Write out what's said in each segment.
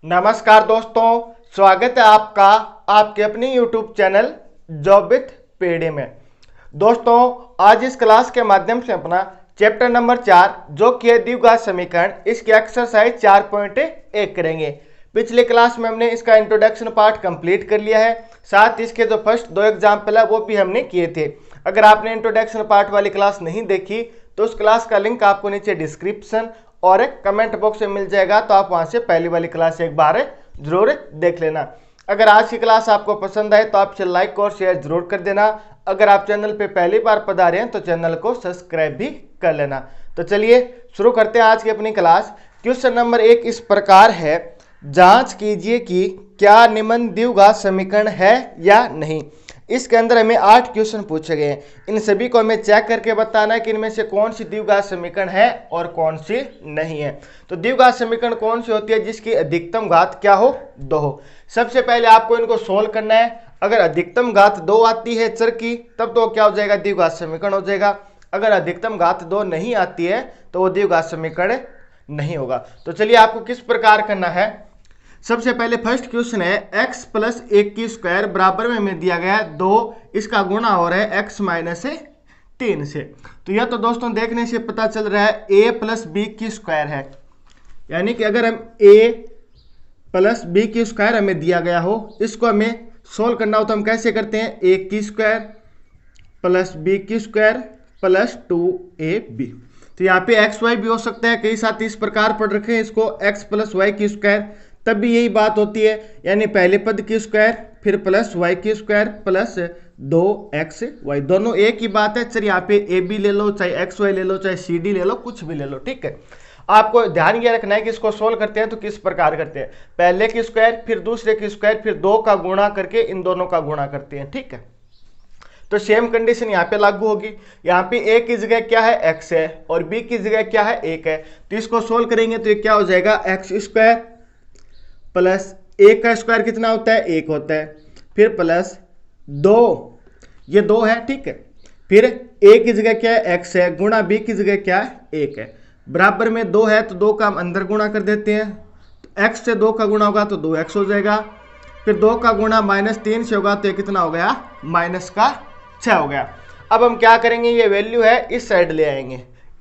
नमस्कार दोस्तों, स्वागत है आपका आपके अपनी YouTube channel job with PD में। दोस्तों, आज इस क्लास के माध्यम से अपना चैप्टर नंबर 4 जो कि है द्विघात समीकरण, इसकी एक्सरसाइज 4.1 करेंगे। पिछले क्लास में हमने इसका इंट्रोडक्शन पार्ट कंप्लीट कर लिया है, साथ इसके जो फर्स्ट 2 एग्जाम्पल है वो भी हमने किए थे। अगर आपने इंट्रोडक्शन पार्ट वाली क्लास नहीं देखी तो उस क्लास का लिंक आपको नीचे डिस्क्रिप्शन और एक कमेंट बॉक्स में मिल जाएगा, तो आप वहां से पहली वाली क्लास एक बार जरूर देख लेना। अगर आज की क्लास आपको पसंद आए तो आप इसे लाइक और शेयर जरूर कर देना। अगर आप चैनल पे पहली बार पधारे हैं तो चैनल को सब्सक्राइब भी कर लेना। तो चलिए शुरू करते हैं आज की अपनी क्लास। क्वेश्चन नंबर 1 इस प्रकार है, जांच कीजिए कि क्या निम्न द्विघात समीकरण है या नहीं। इसके अंदर हमें 8 क्वेश्चन पूछे गए हैं। इन सभी को हमें चेक करके बताना है कि इनमें से कौन सी द्विघात समीकरण है और कौन सी नहीं है। तो द्विघात समीकरण कौन सी होती है जिसकी अधिकतम घात क्या हो, 2 हो। सबसे पहले आपको इनको सोल्व करना है। अगर अधिकतम घात 2 आती है चर की तब तो क्या हो जाएगा, द्विघात समीकरण हो जाएगा। अगर अधिकतम घात 2 नहीं आती है तो वो द्विघात समीकरण नहीं होगा। तो चलिए आपको किस प्रकार करना है। सबसे पहले फर्स्ट क्वेश्चन है x प्लस 1 की स्क्वायर बराबर में हमें दिया गया है 2, इसका गुणा हो रहा है x माइनस 3 से। तो यह तो दोस्तों देखने से पता चल रहा है a प्लस बी की स्क्वायर है, यानी कि अगर हम a प्लस बी की स्क्वायर हमें दिया गया हो, इसको हमें सोल्व करना हो तो हम कैसे करते हैं, a की स्क्वायर प्लस b की स्क्वायर प्लस 2ab। तो यहाँ पे एक्स वाई भी हो सकता है, कई साथ इस प्रकार पढ़ रखे हैं इसको x प्लस वाई की स्क्वायर, तब भी यही बात होती है, यानी पहले पद की स्क्वायर फिर प्लस वाई की स्क्वायर प्लस 2xy, दोनों एक ही बात है। चल यहाँ पे ए बी ले लो, चाहे एक्स वाई ले लो, चाहे सी डी ले लो, कुछ भी ले लो, ठीक है। आपको ध्यान ये रखना है कि इसको सोल्व करते हैं तो किस प्रकार करते हैं, पहले की स्क्वायर फिर दूसरे की स्क्वायर फिर 2 का गुणा करके इन दोनों का गुणा करते हैं, ठीक है। तो सेम कंडीशन यहाँ पे लागू होगी। यहाँ पे a की जगह क्या है, x है, और b की जगह क्या है, 1 है। तो इसको सोल्व करेंगे तो ये क्या हो जाएगा, एक्स स्क्वायर प्लस 1 का स्क्वायर कितना होता है, 1 होता है, फिर प्लस 2, ये 2 है, ठीक है। फिर a की जगह क्या है, x है, गुणा b की जगह क्या है, 1 है, बराबर में 2 है तो 2 का हम अंदर गुणा कर देते हैं। तो x से 2 का गुणा होगा तो 2x हो जाएगा, फिर 2 का गुणा -3 से होगा तो ये कितना हो गया, -6 हो गया। अब हम क्या करेंगे, ये वैल्यू है इस साइड ले आएंगे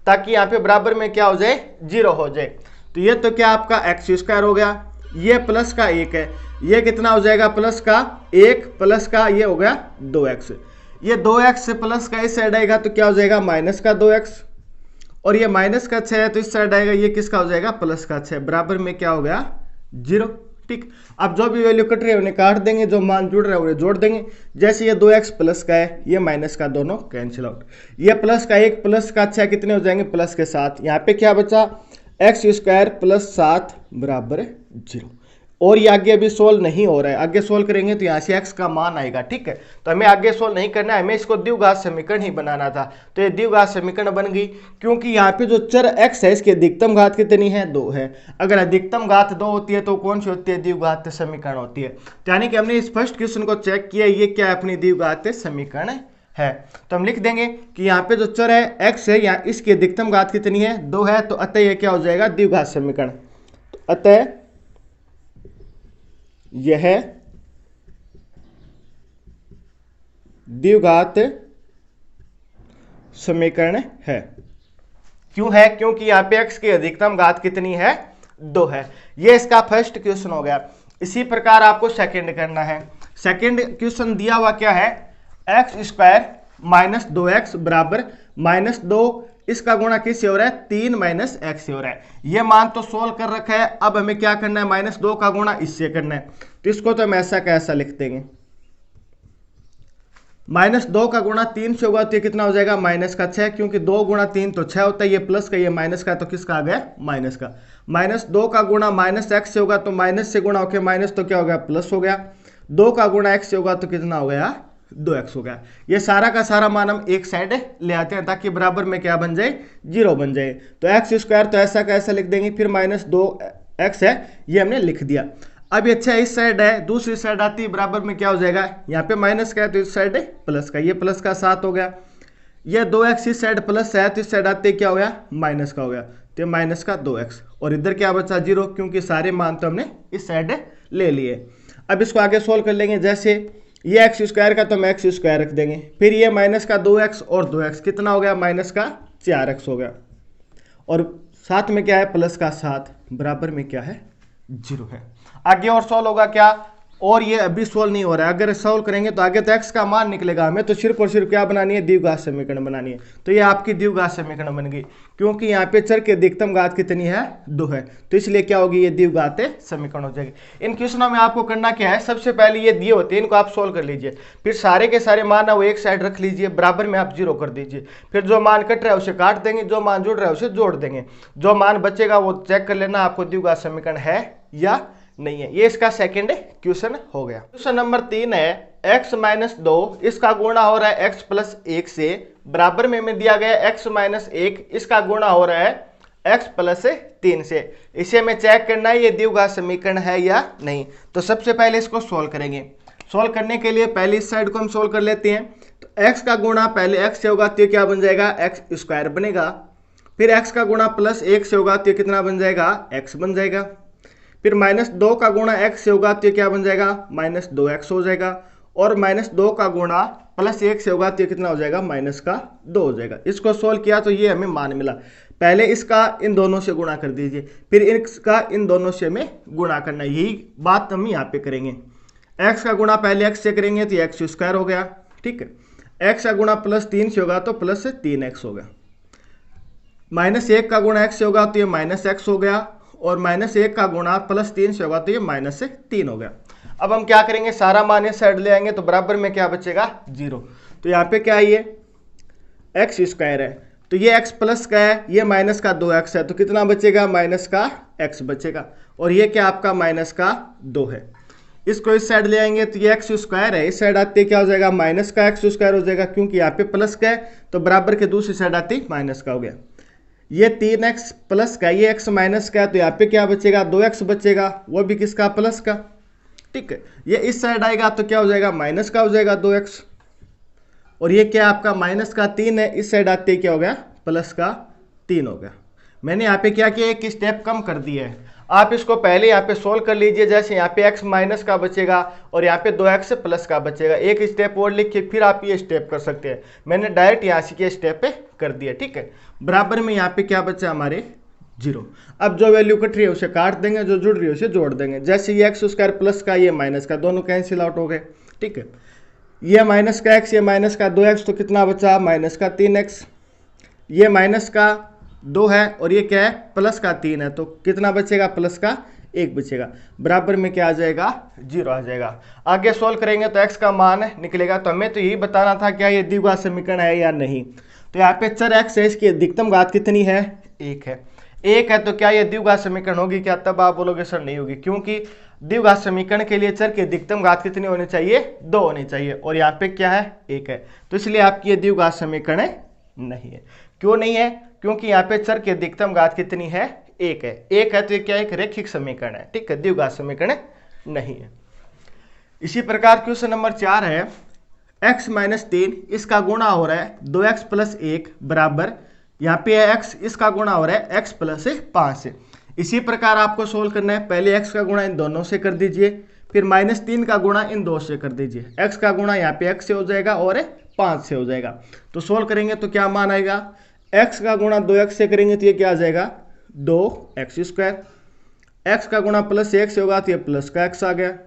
ताकि यहाँ पे बराबर में क्या हो जाए, 0 हो जाए। तो ये तो क्या आपका एक्स स्क्वायर हो गया, ये प्लस का 1 है, ये कितना हो जाएगा, प्लस का 1 प्लस का ये हो गया 2x। ये 2x से प्लस का इस साइड आएगा तो क्या हो जाएगा, माइनस का 2x, और ये माइनस का 6 है तो इस साइड आएगा, ये किसका हो जाएगा, प्लस का 6, बराबर में क्या हो गया, 0, ठीक। अब जो भी वैल्यू कट रही है उन्हें काट देंगे, जो मान जुड़ रहा है उन्हें जोड़ देंगे। जैसे ये 2x प्लस का है, ये माइनस का, दोनों कैंसिल आउट। ये प्लस का 1 प्लस का 6 कितने हो जाएंगे, प्लस के 7। यहाँ पे क्या बचा, एक्स स्क्वायर प्लस 7 बराबर 0। और ये आगे अभी सोल्व नहीं हो रहा है, आगे सोल्व करेंगे तो यहाँ से x का मान आएगा, ठीक है। तो हमें आगे सोल्व नहीं करना है, हमें इसको द्विघात समीकरण ही बनाना था। तो ये द्विघात समीकरण बन गई, क्योंकि यहाँ पे जो चर x है इसकी अधिकतम घात कितनी है, 2 है। अगर अधिकतम घात 2 होती है तो कौन सी होती है, द्विघात समीकरण होती है। तो यानी कि हमने इस फर्स्ट क्वेश्चन को चेक किया, ये क्या है, अपनी द्विघात समीकरण है। तो हम लिख देंगे कि यहाँ पे जो चर है x है, यहाँ इसकी अधिकतम घात कितनी है, 2 है, तो अतः यह क्या हो जाएगा, द्विघात समीकरण। तो अतः यह द्विघात समीकरण है। क्यों है, क्योंकि यहाँ पे x की अधिकतम घात कितनी है, 2 है। ये इसका फर्स्ट क्वेश्चन हो गया। इसी प्रकार आपको सेकंड करना है। सेकंड क्वेश्चन दिया हुआ क्या है, एक्स स्क्वायर माइनस 2x बराबर -2, इसका गुणा किससे हो रहा है, 3 माइनस एक्स से हो रहा है। ये मान तो सोल्व कर रखा है, अब हमें क्या करना है, -2 का गुणा इससे करना है। तो इसको तो हम ऐसा कैसा लिख देंगे, -2 का गुणा 3 से होगा तो ये कितना हो जाएगा, -6, क्योंकि 2 गुणा 3 तो 6 होता है, ये प्लस का ये माइनस का, तो किसका आ गया, माइनस का। -2 का गुणा -x से होगा तो माइनस से गुणा होकर माइनस तो क्या हो गया, प्लस हो गया। 2 का गुणा x से होगा तो कितना हो गया, 2x हो गया। ये सारा का सारा मान हम एक साइड ले आते हैं ताकि बराबर में क्या बन जाए, 0 बन जाए। तो एक्स स्क्वायर तो ऐसा कैसा लिख देंगे, फिर -2x है, ये हमने लिख दिया। अब ये 6 इस साइड है, दूसरी साइड आती है, बराबर में क्या हो जाएगा, यहाँ पे माइनस का है तो इस साइड प्लस का, ये प्लस का 7 हो गया। ये 2x इस साइड प्लस है तो इस साइड आते क्या हो गया, माइनस का हो गया। तो ये माइनस का 2x, और इधर क्या बचा 0, क्योंकि सारे मान तो हमने इस साइड ले लिए। अब इसको आगे सोल्व कर लेंगे। जैसे ये एक्स स्क्वायर का तो हम एक्स स्क्वायर रख देंगे, फिर ये माइनस का 2x और 2x कितना हो गया, माइनस का 4x हो गया, और साथ में क्या है प्लस का 7, बराबर में क्या है 0 है। आगे और सोल्व होगा क्या, और ये अभी सोल्व नहीं हो रहा है, अगर सोल्व करेंगे तो आगे तो x का मान निकलेगा, हमें तो सिर्फ और सिर्फ क्या बनानी है, द्विघात समीकरण बनानी है। तो ये आपकी द्विघात समीकरण बन गई, क्योंकि यहाँ पे चर की अधिकतम घात कितनी है, 2 है, तो इसलिए क्या होगी, ये द्विघात समीकरण हो जाएगी। इन क्वेश्चनों में आपको करना क्या है, सबसे पहले ये दिए होते हैं इनको आप सोल्व कर लीजिए, फिर सारे के सारे मान है वो एक साइड रख लीजिए, बराबर में आप 0 कर दीजिए, फिर जो मान कट रहा है उसे काट देंगे, जो मान जुड़ रहा है उसे जोड़ देंगे, जो मान बचेगा वो चेक कर लेना आपको द्विघात समीकरण है या नहीं है। ये इसका सेकंड क्वेश्चन हो गया। क्वेश्चन नंबर 3 है x माइनस 2 इसका गुणा हो रहा है x प्लस 1 से, बराबर में दिया गया x माइनस 1 इसका गुणा हो रहा है x प्लस 3 से। इसे हमें चेक करना है ये द्विघात समीकरण है या नहीं। तो सबसे पहले इसको सोल्व करेंगे। सोल्व करने के लिए पहले इस साइड को हम सोल्व कर लेते हैं। तो x का गुणा पहले x से होगा तो क्या बन जाएगा, x स्क्वायर बनेगा, फिर x का गुणा प्लस 1 से होगा तो कितना बन जाएगा, x बन जाएगा, फिर माइनस 2 का गुणा x से होगा तो क्या बन जाएगा, माइनस 2x हो जाएगा, और माइनस 2 का गुणा प्लस 1 से होगा तो कितना हो जाएगा, माइनस का 2 हो जाएगा। इसको सोल्व किया तो ये हमें मान मिला। पहले इसका इन दोनों से गुणा कर दीजिए, फिर इसका इन दोनों से हमें गुणा करना है, यही बात हम यहाँ पे करेंगे। x का गुणा पहले x से करेंगे तो x स्क्वायर हो गया, ठीक है। x का गुणा प्लस 3 से होगा तो प्लस 3x हो गया, माइनस 1 का गुणा x से होगा तो ये माइनस x हो गया, और माइनस 1 का गुणा प्लस 3 से होगा तो ये माइनस 3 हो गया। अब हम क्या करेंगे, सारा मान इस साइड ले आएंगे तो बराबर में क्या बचेगा, 0। तो यहाँ पे क्या है, ये एक्स स्क्वायर है, तो ये x प्लस का है, ये माइनस का 2x है, तो कितना बचेगा, माइनस का x बचेगा, और ये क्या आपका माइनस का 2 है। इसको इस साइड ले आएंगे तो ये एक्स स्क्वायर है, इस साइड आते क्या हो जाएगा, माइनस का एक्स स्क्वायर हो जाएगा, क्योंकि यहाँ पे प्लस का है तो बराबर के दूसरी साइड आती माइनस का हो गया। ये 3x प्लस का, ये x माइनस का है, तो यहाँ पे क्या बचेगा, 2x बचेगा, वो भी किसका, प्लस का, ठीक है। ये इस साइड आएगा तो क्या हो जाएगा, माइनस का हो जाएगा 2x, और ये क्या आपका माइनस का 3 है, इस साइड आते क्या हो गया, प्लस का 3 हो गया। मैंने यहाँ पे क्या किया, एक स्टेप कम कर दिया है। आप इसको पहले यहाँ पे सोल्व कर लीजिए, जैसे यहाँ पे x माइनस का बचेगा और यहाँ पे 2x प्लस का बचेगा, एक स्टेप और लिख के फिर आप ये स्टेप कर सकते हैं। मैंने डायरेक्ट यहाँ से के स्टेप पे कर दिया, ठीक है। बराबर में यहाँ पे क्या बचा हमारे, 0। अब जो वैल्यू कट रही है उसे काट देंगे, जो जुड़ रही है उसे जोड़ देंगे। जैसे ये एक्स स्क्वायर प्लस का, ये माइनस का, दोनों कैंसिल आउट हो गए, ठीक है। ये माइनस का x, ये माइनस का 2x, तो कितना बचा, माइनस का 3x, ये माइनस का 2 है, और ये क्या है, प्लस का 3 है, तो कितना बचेगा, प्लस का 1 बचेगा, बराबर में क्या आ जाएगा, 0 आ जाएगा। आगे सोल्व करेंगे तो x का मान निकलेगा। तो हमें तो यही बताना था क्या ये द्विघात समीकरण है या नहीं। तो यहाँ पे चर x है, इसकी अधिकतम घात कितनी है, 1 है, 1 है, तो क्या ये द्विघात समीकरण होगी क्या, तब आप बोलोगे सर नहीं होगी, क्योंकि द्विघात समीकरण के लिए चर की अधिकतम घात कितनी होनी चाहिए, 2 होनी चाहिए, और यहाँ पे क्या है, 1 है, तो इसलिए आपकी ये द्विघात समीकरण नहीं है। क्यों नहीं है, क्योंकि यहाँ पे चर की अधिकतम घात कितनी है, 1 है, 1 है, तो ये क्या एक रैखिक समीकरण है, ठीक है, द्विघात समीकरण नहीं है। इसी प्रकार क्वेश्चन नंबर 4 है x माइनस 3 इसका गुणा हो रहा है 2x प्लस 1 बराबर, यहाँ पे x इसका गुणा हो रहा है x प्लस 5 से। इसी प्रकार आपको सोल्व करना है, पहले x का गुणा इन दोनों से कर दीजिए, फिर माइनस 3 का गुणा इन 2 से कर दीजिए, x का गुणा यहाँ पे x से हो जाएगा और 5 से हो जाएगा। तो सोल्व करेंगे तो क्या मान आएगा, x का गुणा 2x से करेंगे तो ये क्या आ जाएगा, 2x स्क्वायर, x का गुणा प्लस 1 से होगा तो ये प्लस का x आ गया,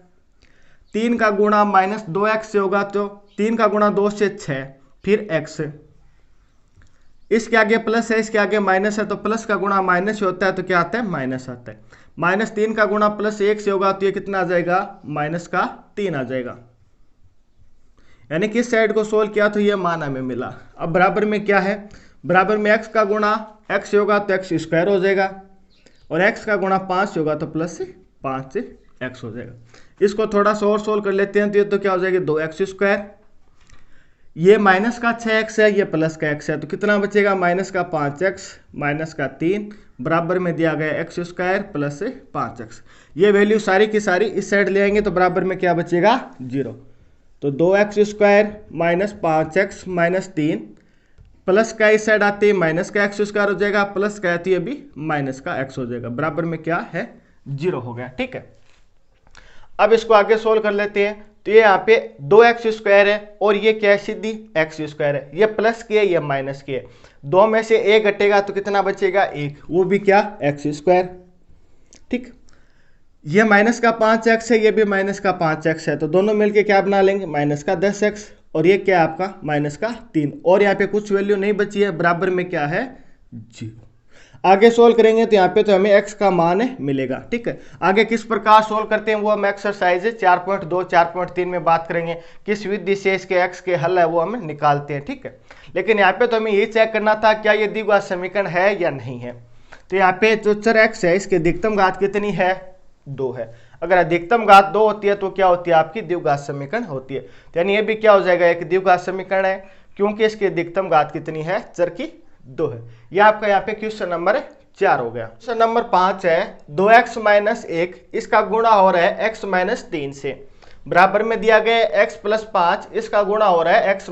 3 का गुणा माइनस 2x से होगा तो 3 का गुणा 2 से 6, फिर x, इसके आगे प्लस है, इसके आगे माइनस है, तो प्लस का गुणा माइनस होता है तो क्या आता है, माइनस आता है। माइनस 3 का गुणा प्लस 1 से होगा तो ये कितना आ जाएगा, माइनस का 3 आ जाएगा। यानी कि इस साइड को सोल्व किया तो ये मान हमें मिला। अब बराबर में क्या है, बराबर में x का गुणा x से होगा तो x स्क्वायर हो जाएगा, और x का गुणा 5 से होगा तो प्लस 5 से x हो जाएगा। इसको थोड़ा सा और सोल्व कर लेते हैं, तो ये तो क्या हो जाएगा, 2x स्क्वायर, ये माइनस का 6x है, ये प्लस का x है, तो कितना बचेगा, माइनस का 5x माइनस का 3 बराबर में दिया गया x स्क्वायर प्लस 5x। ये वैल्यू सारी की सारी इस साइड ले आएंगे तो बराबर में क्या बचेगा, 0। तो 2x square minus 5x minus 3 plus का इस साइड आते ही माइनस का एक्स स्क्वायर हो जाएगा, प्लस का आती है भी माइनस का एक्स हो जाएगा, बराबर में क्या है 0 हो गया। ठीक है, अब इसको आगे सोल्व कर लेते हैं। तो ये यहाँ पे 2x² है और ये क्या है, सीधी x² है, ये प्लस की है ये माइनस की है, दो में से एक घटेगा तो कितना बचेगा 1, वो भी क्या x²। ठीक, ये माइनस का 5x है, ये भी माइनस का 5x है, तो दोनों मिलके क्या बना लेंगे माइनस का 10x, और ये क्या है आपका माइनस का 3, और यहाँ पे कुछ वैल्यू नहीं बची है, बराबर में क्या है 0। आगे सोल्व करेंगे तो यहाँ पे तो हमें x का मान मिलेगा। ठीक है, आगे किस प्रकार सोल्व करते हैं वो हम एक्सरसाइज 4.2 4.3 में बात करेंगे, किस विधि से इसके x के हल है वो हम निकालते हैं। ठीक है, लेकिन यहाँ पे तो हमें ये चेक करना था क्या ये द्विघात समीकरण है या नहीं है। तो यहाँ पे जो चर x है इसकी अधिकतम घात कितनी है 2 है, अगर अधिकतम घात 2 होती है तो क्या होती है आपकी द्विघात समीकरण होती है, तो यानी ये भी क्या हो जाएगा एक द्विघात समीकरण है, क्योंकि इसकी अधिकतम घात कितनी है चर की 2 है। यह आपका यहाँ पे क्वेश्चन नंबर 4 हो गया। क्वेश्चन नंबर 5 है 2x - 1 इसका गुणा हो रहा है x - 3 से, बराबर में दिया गया है x + 5 इसका गुणा हो रहा है x -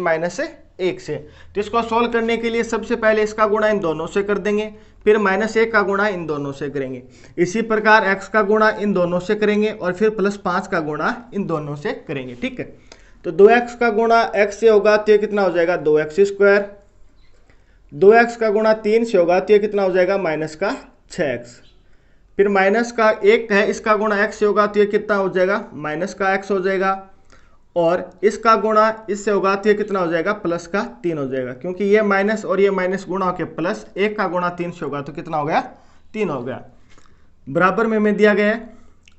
1 से। तो इसको सोल्व करने के लिए सबसे पहले इसका गुणा इन दोनों से कर देंगे, फिर -1 का गुणा इन दोनों से करेंगे, इसी प्रकार x का गुणा इन दोनों से करेंगे और फिर +5 का गुणा इन दोनों से करेंगे। ठीक है, तो 2x का गुणा x से होगा तो ये कितना हो जाएगा 2x², 2x का गुणा 3 से होगा तो ये कितना हो जाएगा माइनस का 6x, फिर माइनस का 1 है इसका गुणा x से होगा तो ये कितना हो जाएगा माइनस का x हो जाएगा, और इसका गुणा इससे होगा तो ये कितना हो जाएगा प्लस का 3 हो जाएगा, क्योंकि ये माइनस और ये माइनस गुणा होकर प्लस, 1 का गुणा 3 से होगा तो कितना हो गया 3 हो गया, बराबर में दिया गया है।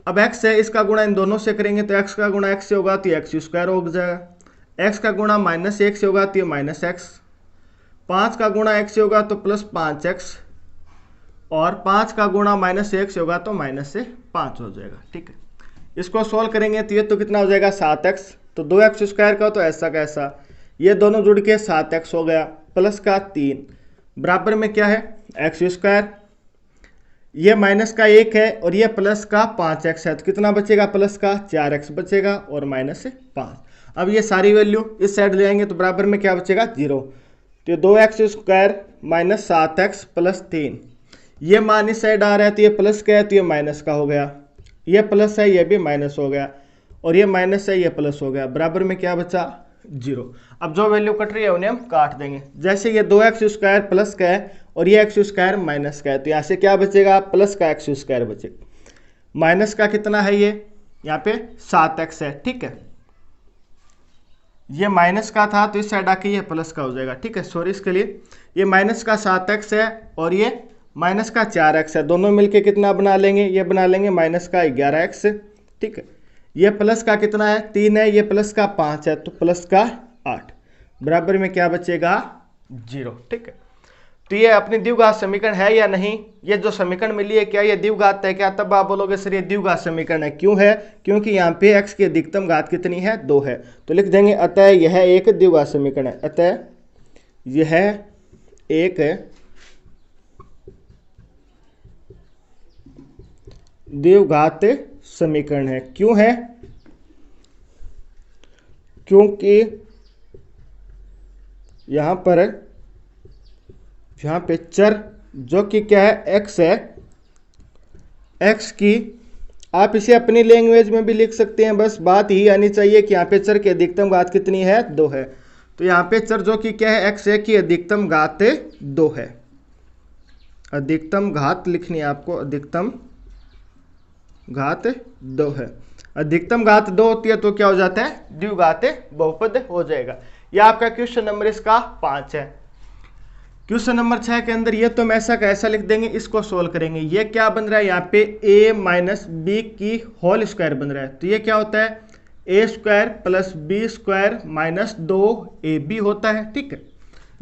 अब x है इसका गुणा इन दोनों से करेंगे तो x का गुणा x से होगा तो x² हो जाएगा, x का गुणा -1 से होगा तो ये -x, 5 का गुणा x से होगा तो +5x, और 5 का गुणा -1 से होगा तो -5 हो जाएगा। ठीक है, इसको सोल्व करेंगे तो ये तो कितना हो जाएगा 7x, तो 2x² का तो ऐसा का ऐसा, ये दोनों जुड़ के 7x हो गया, प्लस का 3 बराबर में क्या है x², ये माइनस का 1 है और ये प्लस का 5x है, तो कितना बचेगा प्लस का 4x बचेगा और -5। अब ये सारी वैल्यू इस साइड ले आएंगे तो बराबर में क्या बचेगा 0, तो 2x² - 7x + 3, ये मान इस साइड आ रहा है तो ये प्लस का है तो ये माइनस का हो गया, ये प्लस है ये भी माइनस हो गया, और ये माइनस है ये प्लस हो गया, बराबर में क्या बचा 0। अब जो वैल्यू कट रही है उन्हें हम काट देंगे, जैसे ये 2x² प्लस का है और ये x² माइनस का है, तो यहाँ से क्या बचेगा प्लस का x² बचेगा, माइनस का कितना है ये यहाँ पे 7x है। ठीक है, ये माइनस का था तो इस साइड आके ये प्लस का हो जाएगा। ठीक है, सॉरी इसके लिए, ये माइनस का 7x है और ये माइनस का 4x है, दोनों मिलके कितना बना लेंगे, ये बना लेंगे माइनस का 11x। ठीक है, ये प्लस का कितना है 3 है, ये प्लस का 5 है तो प्लस का 8, बराबर में क्या बचेगा 0। ठीक है, तो ये अपनी द्विघात समीकरण है या नहीं, ये जो समीकरण मिली है क्या ये द्विघात है क्या, तब आप बोलोगे सर ये द्विघात समीकरण है, क्यों है, क्योंकि यहाँ पे x की अधिकतम घात कितनी है 2 है, तो लिख देंगे अतः यह एक द्विघात समीकरण है, अतः यह एक द्विघात समीकरण है। क्यों है, क्योंकि यहाँ पे चर जो कि क्या है x है, x की आप इसे अपनी लैंग्वेज में भी लिख सकते हैं, बस बात ही आनी चाहिए कि यहाँ पे चर की अधिकतम घात कितनी है 2 है, तो यहाँ पे चर जो कि क्या है x है की अधिकतम घात 2 है, अधिकतम घात लिखनी है आपको, अधिकतम घात 2 है, अधिकतम घात 2 होती है तो क्या हो जाता है द्विघात बहुपद हो जाएगा। यह आपका क्वेश्चन नंबर इसका 5 है। क्वेश्चन नंबर 6 के अंदर ये तो हम ऐसा का ऐसा लिख देंगे, इसको सोल्व करेंगे, ये क्या बन रहा है यहाँ पे a - b की होल स्क्वायर बन रहा है, तो ये क्या होता है a² + b² - 2ab होता है। ठीक है,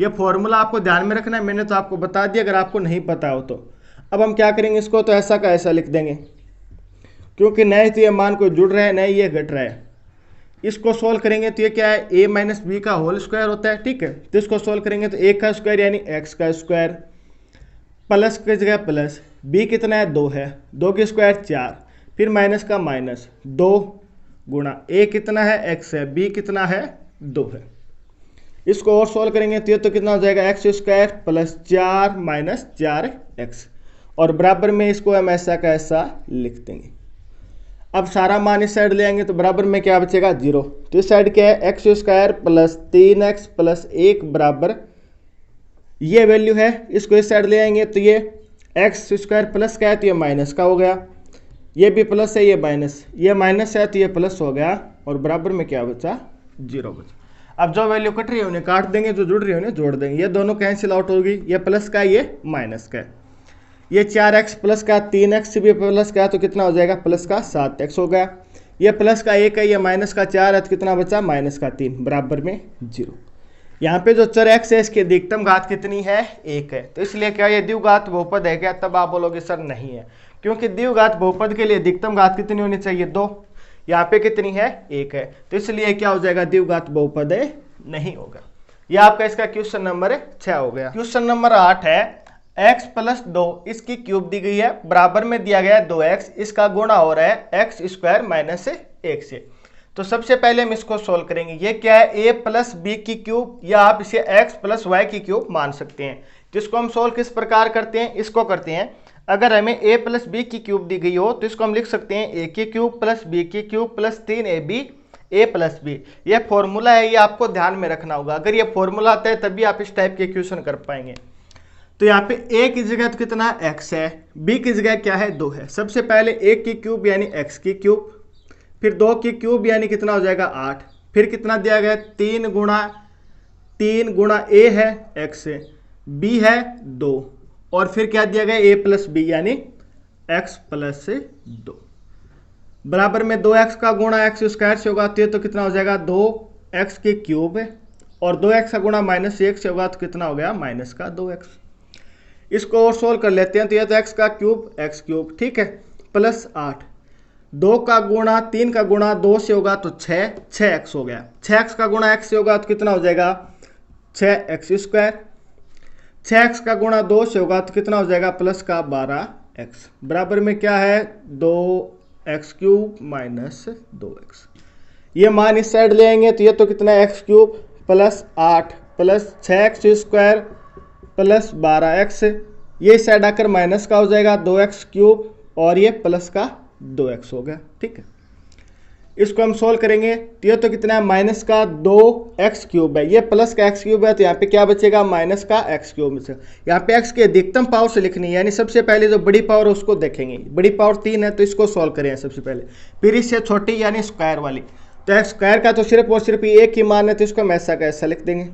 ये फॉर्मूला आपको ध्यान में रखना है, मैंने तो आपको बता दिया अगर आपको नहीं पता हो तो। अब हम क्या करेंगे, इसको तो ऐसा का ऐसा लिख देंगे, क्योंकि नए तो ये मान को जुड़ रहा है नए ये घट रहा है, इसको सोल्व करेंगे तो ये क्या है a - b का होल स्क्वायर होता है। ठीक है, तो इसको सोल्व करेंगे तो a का स्क्वायर यानी x का स्क्वायर, प्लस की जगह प्लस, b कितना है 2 है, 2 की स्क्वायर 4, फिर माइनस का माइनस 2 गुणा a कितना है x है, b कितना है 2 है। इसको और सॉल्व करेंगे तो ये तो कितना हो जाएगा x square plus 4 minus 4x, और बराबर में इसको हम ऐसा का ऐसा लिख देंगे। अब सारा मान इस साइड ले आएंगे तो बराबर में क्या बचेगा 0। तो इस साइड क्या है x square plus 3x plus 1 बराबर ये वैल्यू है, इसको इस साइड ले आएंगे तो ये एक्स स्क्वायर प्लस का है तो ये माइनस का हो गया, ये भी प्लस है ये माइनस है तो ये प्लस हो गया, और बराबर में क्या बचा 0 बचा। अब जो वैल्यू कट रही है उन्हें काट देंगे, जो जुड़ रही है उन्हें जोड़ देंगे, ये दोनों कैंसिल आउट होगी, ये प्लस का है ये माइनस का है, ये 4x प्लस का 3x भी प्लस का है तो कितना हो जाएगा प्लस का 7x हो गया, ये प्लस का 1 है ये माइनस का 4 है तो कितना बचा माइनस का 3 बराबर में 0। यहाँ पे जो चर x है इसकी अधिकतम घात कितनी है 1 है, तो इसलिए क्या ये द्विघात बहुपद है क्या, तब आप बोलोगे सर नहीं है, क्योंकि द्विघात बहुपद के लिए अधिकतम घात कितनी होनी चाहिए 2, यहाँ पे कितनी है 1 है, तो इसलिए क्या हो जाएगा द्विघात बहुपद है नहीं होगा। यह आपका इसका क्वेश्चन नंबर 6 हो गया। क्वेश्चन नंबर 8 है x प्लस 2 इसकी क्यूब दी गई है, बराबर में दिया गया है 2x, इसका गुणा हो रहा है एक्स स्क्वायर माइनस 1 से। तो सबसे पहले हम इसको सोल्व करेंगे, ये क्या है a प्लस बी की क्यूब, या आप इसे x प्लस वाई की क्यूब मान सकते हैं। तो इसको हम सोल्व किस प्रकार करते हैं, इसको करते हैं, अगर हमें a प्लस बी की क्यूब दी गई हो तो इसको हम लिख सकते हैं a की क्यूब प्लस b की cube plus 3ab a plus B. यह फॉर्मूला है, ये आपको ध्यान में रखना होगा, अगर ये फॉर्मूला आता है तभी आप इस टाइप के क्वेश्चन कर पाएंगे। तो यहाँ पे a की जगह तो कितना x है, b की जगह क्या है 2 है। सबसे पहले a की क्यूब यानी x की क्यूब, फिर 2 की क्यूब यानी कितना हो जाएगा 8, फिर कितना दिया गया 3 गुणा a है x है, b है 2, और फिर क्या दिया गया a प्लस बी यानी x प्लस 2 बराबर में 2x का गुणा x स्क्वायर से होगा तो कितना हो जाएगा 2x की क्यूब है, और 2x का गुणा माइनस 1 से होगा तो कितना हो गया माइनस का 2x। इसको और सोल्व कर लेते हैं तो यह तो x का क्यूब x क्यूब ठीक है प्लस 8, 2 का गुणा 3 का गुणा 2 से होगा तो 6x हो गया, 6x का गुणा x से होगा तो कितना हो जाएगा 6x स्क्वायर, 6x का गुणा 2 से होगा तो कितना हो जाएगा प्लस का 12x, बराबर में क्या है 2x क्यूब माइनस 2x। ये मान इस साइड ले आएंगे तो ये तो कितना है x cube plus 8 plus 6x square plus 12x, ये इस साइड आकर माइनस का हो जाएगा 2x क्यूब, और ये प्लस का 2x हो गया ठीक है। इसको हम सोल्व करेंगे तो ये तो कितना है माइनस का 2x क्यूब है, ये प्लस का x क्यूब है, तो यहाँ पे क्या बचेगा माइनस का x क्यूब बचेगा। यहाँ पे x की अधिकतम पावर से लिखनी है, यानी सबसे पहले जो बड़ी पावर है उसको देखेंगे, बड़ी पावर 3 है तो इसको सोल्व करें सबसे पहले, फिर इससे छोटी यानी स्क्वायर वाली, तो x स्क्वायर का तो सिर्फ और सिर्फ एक ही मान है तो इसको हम ऐसा का ऐसा लिख देंगे।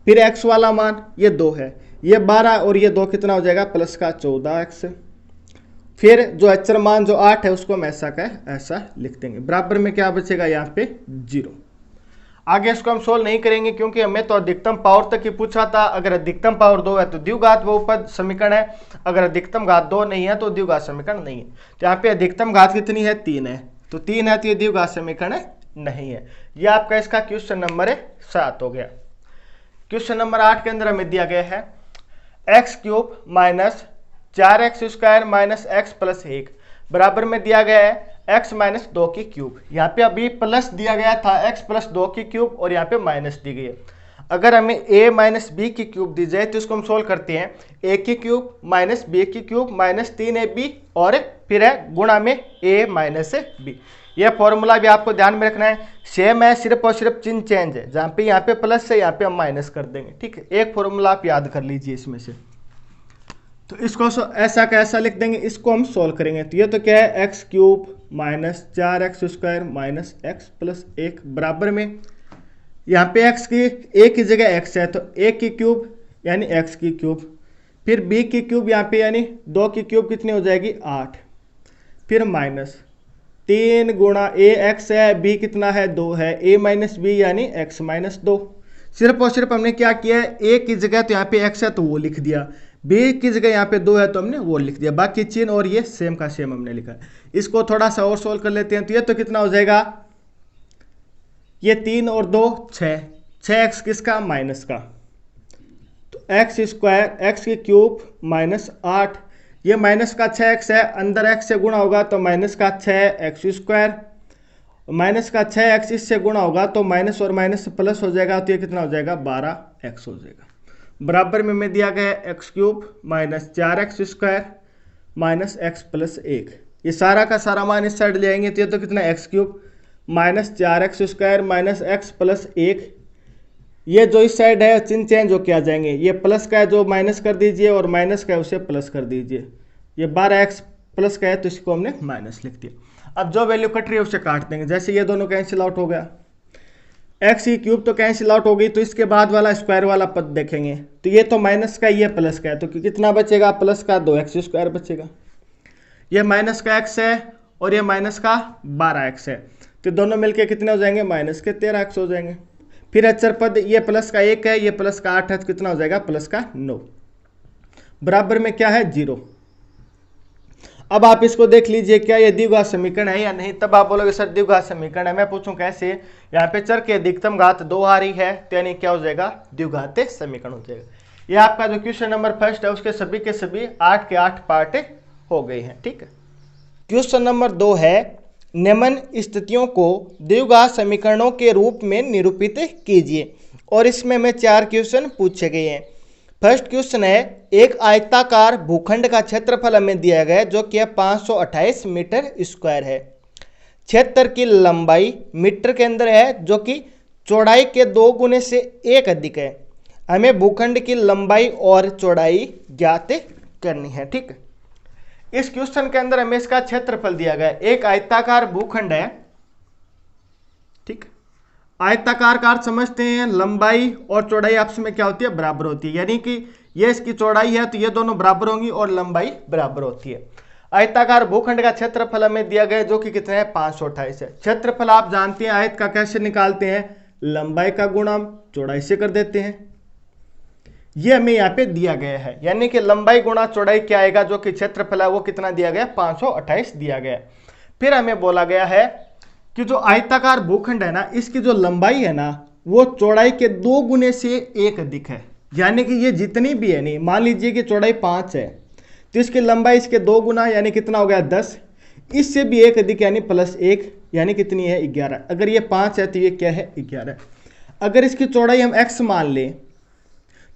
फिर x वाला मान ये 2 है, ये 12 और ये 2 कितना हो जाएगा प्लस का 14x, फिर जो अचर मान जो 8 है उसको हम ऐसा का ऐसा लिख देंगे, बराबर में क्या बचेगा यहाँ पे 0। आगे इसको हम सोल्व नहीं करेंगे क्योंकि हमें तो अधिकतम पावर तक ही पूछा था, अगर अधिकतम पावर 2 है तो द्विघात बहुपद समीकरण है, अगर अधिकतम घात 2 नहीं है तो द्विघात समीकरण नहीं है। तो यहाँ पे अधिकतम घात कितनी है 3 है, तो 3 है तो ये द्विघात समीकरण नहीं है। यह आपका इसका क्वेश्चन नंबर 7 हो गया। क्वेश्चन नंबर 8 के अंदर हमें दिया गया है x cube minus 4x square minus x plus 1 बराबर में दिया गया है x माइनस 2 की क्यूब। यहाँ पे अभी प्लस दिया गया था x प्लस 2 की क्यूब और यहाँ पे माइनस दी गई है। अगर हमें a माइनस बी की क्यूब दी जाए तो इसको हम सोल्व करते हैं, a की क्यूब माइनस बी की क्यूब माइनस 3ab और फिर है गुणा में a माइनस बी। यह फॉर्मूला भी आपको ध्यान में रखना है, सेम है, सिर्फ और सिर्फ चिन्ह चेंज है, जहाँ पे यहाँ पे प्लस है यहाँ पे हम माइनस कर देंगे ठीक है। एक फॉर्मूला आप याद कर लीजिए इसमें से, तो इसको ऐसा का ऐसा लिख देंगे, इसको हम सोल्व करेंगे तो ये तो क्या है x cube minus 4x square minus x plus 1 बराबर में यहाँ पे x की a की जगह x है तो a की क्यूब यानी x की क्यूब, फिर b की क्यूब यहाँ पे यानी 2 की क्यूब कितनी हो जाएगी 8, फिर माइनस 3 गुणा a x है, b कितना है 2 है, a माइनस बी यानी x माइनस 2। सिर्फ और सिर्फ हमने क्या किया है, a की जगह तो यहाँ पे x है तो वो लिख दिया, b की जगह यहाँ पे 2 है तो हमने वो लिख दिया, बाकी चिन्ह और ये सेम का सेम हमने लिखा है। इसको थोड़ा सा और सोल्व कर लेते हैं तो ये तो कितना हो जाएगा, ये 3 और 2 6x किसका माइनस का, तो एक्स स्क्वायर एक्स की क्यूब माइनस 8, ये माइनस का 6x है, अंदर x से गुणा होगा तो माइनस का 6x स्क्वायर माइनस का 6x इससे गुणा होगा तो माइनस और माइनस प्लस हो जाएगा, तो ये कितना हो जाएगा 12x हो जाएगा। बराबर में हमें दिया गया है x cube minus 4x square minus x plus 1। ये सारा का सारा मान इस साइड ले आएंगे तो ये तो कितना x cube minus 4x square minus x plus 1। ये जो इस साइड है चिन्ह चेंज होके आ जाएंगे, ये प्लस का है जो माइनस कर दीजिए और माइनस का है उसे प्लस कर दीजिए। ये 12x प्लस का है तो इसको हमने माइनस लिख दिया। अब जो वैल्यू कट रही है उसे काट देंगे, जैसे ये दोनों कैंसिल आउट हो गया, एक्स की क्यूब तो कैंसिल आउट हो गई, तो इसके बाद वाला स्क्वायर वाला पद देखेंगे तो ये तो माइनस का ये प्लस का है, तो कितना बचेगा प्लस का 2x स्क्वायर बचेगा। ये माइनस का x है और ये माइनस का 12x है, तो दोनों मिलके कितने हो जाएंगे माइनस के 13x हो जाएंगे। फिर अचर पद ये प्लस का 1 है, ये प्लस का 8 है, तो कितना हो जाएगा प्लस का 9। बराबर में क्या है 0। अब आप इसको देख लीजिए क्या ये द्विघात समीकरण है या नहीं। तब आप बोलोगे सर द्विघात समीकरण है, मैं पूछूं कैसे। यहाँ पे चर की अधिकतम घात 2 आ रही है, तो यानी क्या हो जाएगा द्विघात समीकरण हो जाएगा। ये आपका जो क्वेश्चन नंबर फर्स्ट है उसके सभी के सभी 8 के 8 पार्ट हो गए हैं, ठीक है। क्वेश्चन नंबर 2 है निम्न स्थितियों को द्विघात समीकरणों के रूप में निरूपित कीजिए, और इसमें में 4 क्वेश्चन पूछे गए हैं। फर्स्ट क्वेश्चन है एक आयताकार भूखंड का क्षेत्रफल हमें दिया गया है जो कि 528 मीटर स्क्वायर है। क्षेत्र की लंबाई मीटर के अंदर है जो कि चौड़ाई के 2 गुने से 1 अधिक है। हमें भूखंड की लंबाई और चौड़ाई ज्ञात करनी है, ठीक है। इस क्वेश्चन के अंदर हमें इसका क्षेत्रफल दिया गया है। एक आयताकार भूखंड है, ठीक। आयताकार का अर्थ समझते हैं लंबाई और चौड़ाई आपस में क्या होती है बराबर होती है, यानी कि ये इसकी चौड़ाई है तो ये दोनों बराबर होंगी और लंबाई बराबर होती है। आयताकार भूखंड का क्षेत्रफल हमें दिया गया जो कि कितने है 528 है। क्षेत्रफल आप जानते हैं आयत का कैसे निकालते हैं, लंबाई का गुणा चौड़ाई से कर देते हैं। ये हमें यहाँ पे दिया गया है, यानी कि लंबाई गुणा चौड़ाई क्या आएगा, जो कि क्षेत्रफल है वो कितना दिया गया 528 दिया गया। फिर हमें बोला गया है कि जो आयताकार भूखंड है ना इसकी जो लंबाई है ना वो चौड़ाई के 2 गुने से 1 अधिक है, यानी कि ये जितनी भी है नहीं, मान लीजिए कि चौड़ाई 5 है तो इसकी लंबाई इसके 2 गुना यानी कितना हो गया 10, इससे भी 1 अधिक यानी +1 यानी कितनी है 11। अगर ये 5 है तो ये क्या है 11। अगर इसकी चौड़ाई हम x मान लें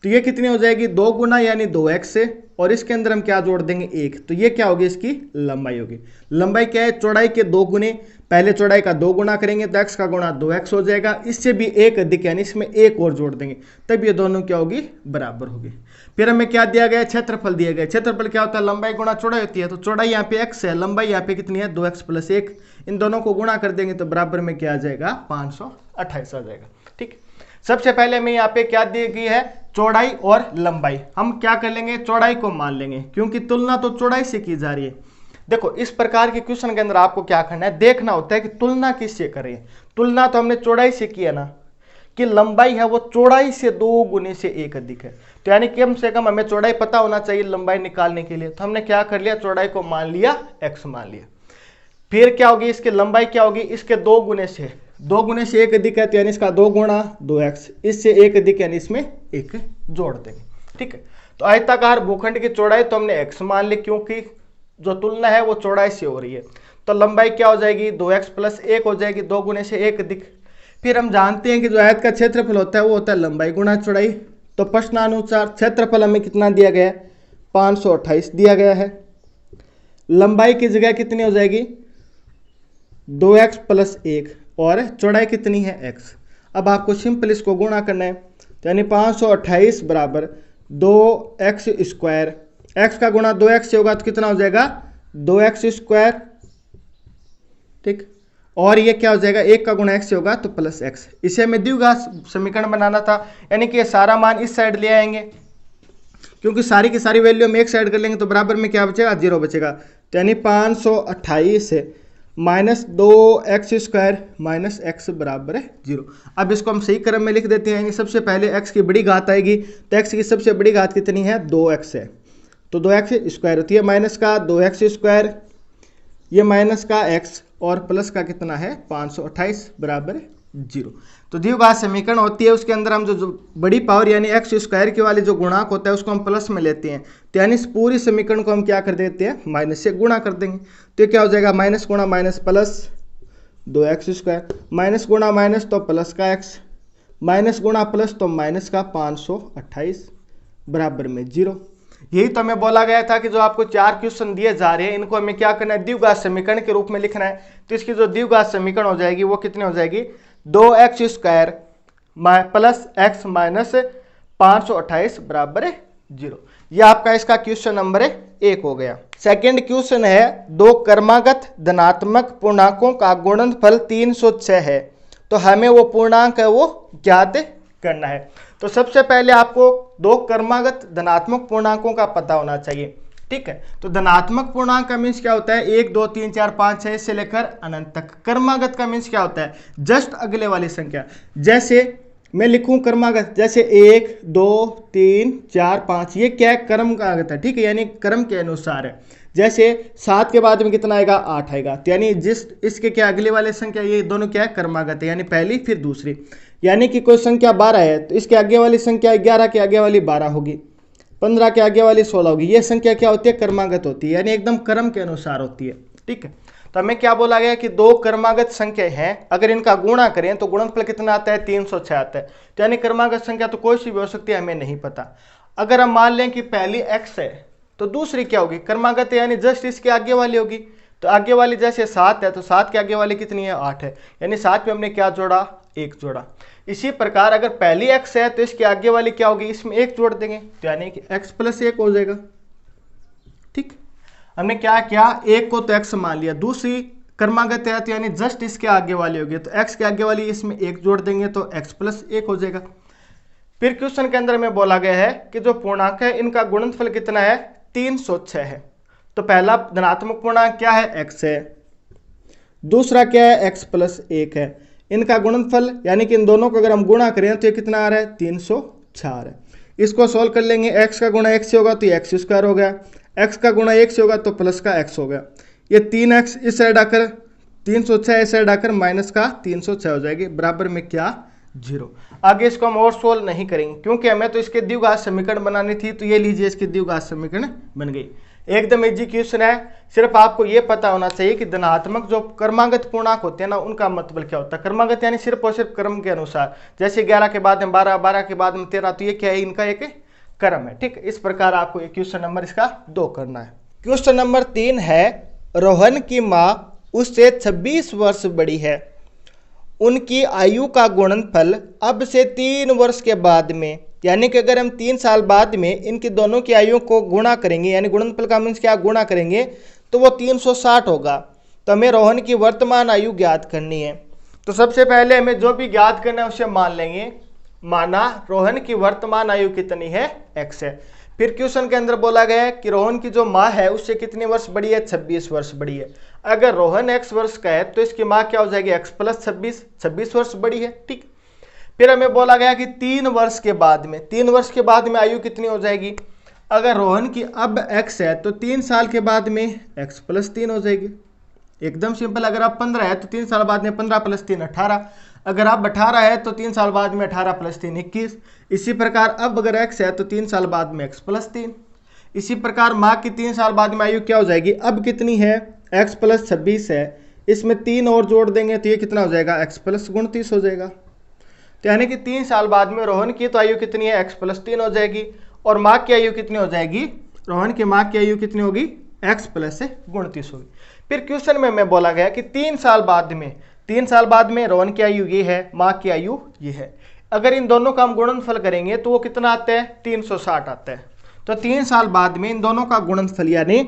तो ये कितनी हो जाएगी 2 गुना यानी 2x से, और इसके अंदर हम क्या जोड़ देंगे 1, तो ये क्या होगी इसकी लंबाई होगी। लंबाई क्या है चौड़ाई के 2 गुने, पहले चौड़ाई का 2 गुना करेंगे तो x का गुणा 2x हो जाएगा, इससे भी 1 अधिक यानी इसमें 1 और जोड़ देंगे, तब ये दोनों क्या होगी बराबर होगी। फिर हमें क्या दिया गया क्षेत्रफल दिया गया। क्षेत्रफल क्या होता है लंबाई गुणा चौड़ाई होती है, तो चौड़ाई यहाँ पे x है, लंबाई यहाँ पे कितनी है 2x + 1, इन दोनों को गुणा कर देंगे तो बराबर में क्या आ जाएगा 528 आ जाएगा, ठीक। सबसे पहले हमें यहाँ पे क्या दी गई है चौड़ाई और लंबाई। हम क्या कर लेंगे चौड़ाई को मान लेंगे क्योंकि तुलना तो चौड़ाई से की जा रही है। देखो इस प्रकार के क्वेश्चन के अंदर आपको क्या करना है, देखना होता है कि तुलना किससे करें। तुलना तो हमने चौड़ाई से किया ना, कि लंबाई है वो चौड़ाई से 2 गुने से 1 अधिक है, तो यानी कम से कम हमें चौड़ाई पता होना चाहिए लंबाई निकालने के लिए। तो हमने क्या कर लिया चौड़ाई को मान लिया x मान लिया। फिर क्या होगी इसकी लंबाई क्या होगी इसके 2 गुने से 1 अधिक है, तो यानी इसका 2 गुणा 2x, इससे 1 अधिक यानी इसमें 1 जोड़ देंगे, ठीक है। तो आयताकार भूखंड की चौड़ाई तो हमने x मान ली क्योंकि जो तुलना है वो चौड़ाई से हो रही है, तो लंबाई क्या हो जाएगी 2x + 1 हो जाएगी, 2 गुने से 1 अधिक। फिर हम जानते हैं कि जो आयत का क्षेत्रफल होता है वो होता है लंबाई गुणा चौड़ाई, तो प्रश्नानुसार क्षेत्रफल हमें कितना दिया गया है 528 दिया गया है। लंबाई की जगह कितनी हो जाएगी 2x + 1 और चौड़ाई कितनी है x। अब आपको सिंपल इसको गुणा करना है, तो यानी 528 बराबर 2x स्क्वायर, x का गुणा 2x से होगा तो कितना हो जाएगा 2x स्क्वायर, ठीक। और ये क्या हो जाएगा 1 का गुणा x से होगा तो +x। इसे हमें द्विघात समीकरण बनाना था, यानी कि ये सारा मान इस साइड ले आएंगे क्योंकि सारी की सारी वैल्यू हम एक साइड कर लेंगे तो बराबर में क्या बचेगा 0 बचेगा, तो यानी 528 minus 2x square minus x बराबर है 0। अब इसको हम सही क्रम में लिख देते हैं। सबसे पहले x की बड़ी घात आएगी, तो x की सबसे बड़ी घात कितनी है 2x है, तो 2x स्क्वायर होती है माइनस का 2x स्क्वायर, ये माइनस का x और प्लस का कितना है 528 बराबर 0। तो द्विघात समीकरण होती है उसके अंदर हम जो बड़ी पावर यानी x स्क्वायर की वाली जो गुणांक होता है उसको हम प्लस में लेते हैं, तो यानी इस पूरी समीकरण को हम क्या कर देते हैं माइनस से गुणा कर देंगे, तो क्या हो जाएगा माइनस गुणा माइनस प्लस 2x², माइनस गुणा माइनस तो प्लस का x, माइनस गुणा प्लस तो माइनस का 528 बराबर में 0। यही तो हमें बोला गया था कि जो आपको 4 क्वेश्चन दिए जा रहे हैं इनको हमें क्या करना है, द्विघात समीकरण के रूप में लिखना है। तो इसकी जो द्विघात समीकरण हो जाएगी वो कितनी हो जाएगी, 2x² प्लस x माइनस 528 बराबर 0। यह आपका इसका क्वेश्चन नंबर 1 हो गया। सेकंड क्वेश्चन है, दो क्रमागत धनात्मक पूर्णांकों का गुणनफल 306 है, तो हमें वो पूर्णांक है वो ज्ञात करना है। तो सबसे पहले आपको दो क्रमागत धनात्मक पूर्णांकों का पता होना चाहिए, ठीक है। तो धनात्मक पूर्णांक का मीन्स क्या होता है, 1 2 3 4 5 6 से लेकर अनंत तक। क्रमागत का मीन्स क्या होता है, जस्ट अगले वाली संख्या। जैसे मैं लिखूं क्रमागत, जैसे 1 2 3 4 5, ये क्या है, क्रमागत है, ठीक है, यानी क्रम के अनुसार है। जैसे 7 के बाद में कितना आएगा, 8 आएगा, तो यानी जिस इसके क्या अगले वाले संख्या, ये दोनों क्या है, क्रमागत है, यानी पहली फिर दूसरी। यानी कि कोई संख्या 12 है तो इसके आगे वाली संख्या 11 के आगे वाली 12 होगी, 15 के आगे वाली 16 होगी। ये संख्या क्या होती है, क्रमागत होती है, यानी एकदम क्रम के अनुसार होती है, ठीक है। तो हमें क्या बोला गया कि दो क्रमागत संख्या हैं, अगर इनका गुणा करें तो गुणनफल कितना आता है, 306 आता है। तो यानी क्रमागत संख्या तो कोई सी भी हो सकती है, हमें नहीं पता। अगर हम मान लें कि पहली x है तो दूसरी क्या होगी, क्रमागत है, यानी जस्ट इसके आगे वाली होगी। तो आगे वाली जैसे 7 है तो 7 के आगे वाली कितनी है, 8 है, यानी 7 पे हमने क्या जोड़ा, 1 जोड़ा। इसी प्रकार अगर पहली x है तो इसके आगे वाली क्या होगी, इसमें 1 जोड़ देंगे, तो यानी कि x + 1 हो जाएगा, ठीक। हमने क्या किया, 1 को तो x मान लिया, दूसरी क्रमागत है तो यानी जस्ट इसके आगे वाली होगी, तो x के आगे वाली इसमें 1 जोड़ देंगे तो x + 1 हो जाएगा। फिर क्वेश्चन के अंदर में बोला गया है कि जो पूर्णांक है इनका गुणनफल कितना है, 306 है। तो पहला धनात्मक पूर्णांक क्या है, x है, दूसरा क्या है, x + 1 है। इनका गुणनफल यानी कि इन दोनों को अगर हम गुणा करें तो ये कितना आ रहा है, 306 आ रहा है। इसको सॉल्व कर लेंगे, x का गुणा 1 से होगा तो ये x² हो गया, x का गुणा 1 से होगा तो प्लस का x हो गया। ये 3x इस साइड आकर 306 इस साइड आकर माइनस का 306 हो जाएगी, बराबर में क्या, 0। आगे इसको हम और सोल्व नहीं करेंगे क्योंकि हमें तो इसके द्विघात समीकरण बनानी थी। तो ये लीजिए इसकी द्विघात समीकरण बन गई, एकदम इजी क्वेश्चन है। सिर्फ आपको ये पता होना चाहिए कि धनात्मक जो क्रमागत पूर्णांक होते हैं ना, उनका मतलब क्या होता है। क्रमागत यानी सिर्फ और सिर्फ क्रम के अनुसार, जैसे 11 के बाद में 12, 12 के बाद में 13, तो ये क्या है, इनका एक क्रम है, ठीक। इस प्रकार आपको ये क्वेश्चन नंबर इसका 2 करना है। क्वेश्चन नंबर 3 है, रोहन की माँ उससे 26 वर्ष बड़ी है, उनकी आयु का गुणनफल अब से 3 वर्ष के बाद में, यानी कि अगर हम 3 साल बाद में इनकी दोनों की आयु को गुणा करेंगे, यानी गुणनफल का मीन्स क्या, गुणा करेंगे तो वो 360 होगा। तो हमें रोहन की वर्तमान आयु ज्ञात करनी है। तो सबसे पहले हमें जो भी ज्ञात करना है उसे मान लेंगे। माना रोहन की वर्तमान आयु कितनी है, x है। फिर क्वेश्चन के अंदर बोला गया है कि रोहन की जो माँ है उससे कितने वर्ष बड़ी है, 26 वर्ष बड़ी है। अगर रोहन x वर्ष का है तो इसकी माँ क्या हो जाएगी, x + 26, 26 वर्ष बड़ी है, ठीक। फिर हमें बोला गया कि 3 वर्ष के बाद में, 3 वर्ष के बाद में आयु कितनी हो जाएगी। अगर रोहन की अब x है तो 3 साल के बाद में x + 3 हो जाएगी, एकदम सिंपल। अगर आप 15 है तो 3 साल बाद में 15 + 3 18, अगर आप 18 है तो 3 साल बाद में 18 + 3 21। इसी प्रकार अब अगर x है तो 3 साल बाद में x + 3। इसी प्रकार माँ की 3 साल बाद में आयु क्या हो जाएगी, अब कितनी है, x + 26 है, इसमें 3 और जोड़ देंगे तो ये कितना हो जाएगा, x + 29 हो जाएगा। तो यानी कि 3 साल बाद में रोहन की तो आयु कितनी है, x + 3 हो जाएगी, और माँ की आयु कितनी हो जाएगी, रोहन की माँ की आयु कितनी होगी, x + 29 होगी। फिर क्वेश्चन में बोला गया कि 3 साल बाद में, 3 साल बाद में रोहन की आयु ये है, माँ की आयु ये है। अगर इन दोनों का हम गुणनफल करेंगे तो वो कितना आता है, 360 आता है। तो 3 साल बाद में इन दोनों का गुणनफल यानी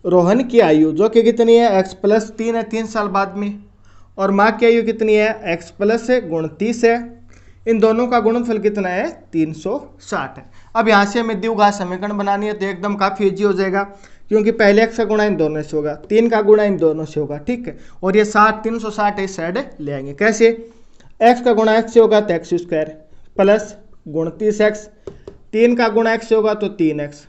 रोहन की आयु जो कि कितनी है, x + 3 है 3 साल बाद में, और माँ की आयु कितनी है, x + 29 है। इन दोनों का गुणनफल कितना है, 360 है। अब यहाँ से हमें द्विघात समीकरण बनानी है तो एकदम काफ़ी ईजी हो जाएगा, क्योंकि पहले x का गुणा इन दोनों से होगा, 3 का गुणा इन दोनों से होगा, ठीक है। और ये 360 इस साइड ले आएंगे। कैसे, x का गुणा x से होगा तो x² प्लस 29x, 3 का गुणा x से होगा तो 3x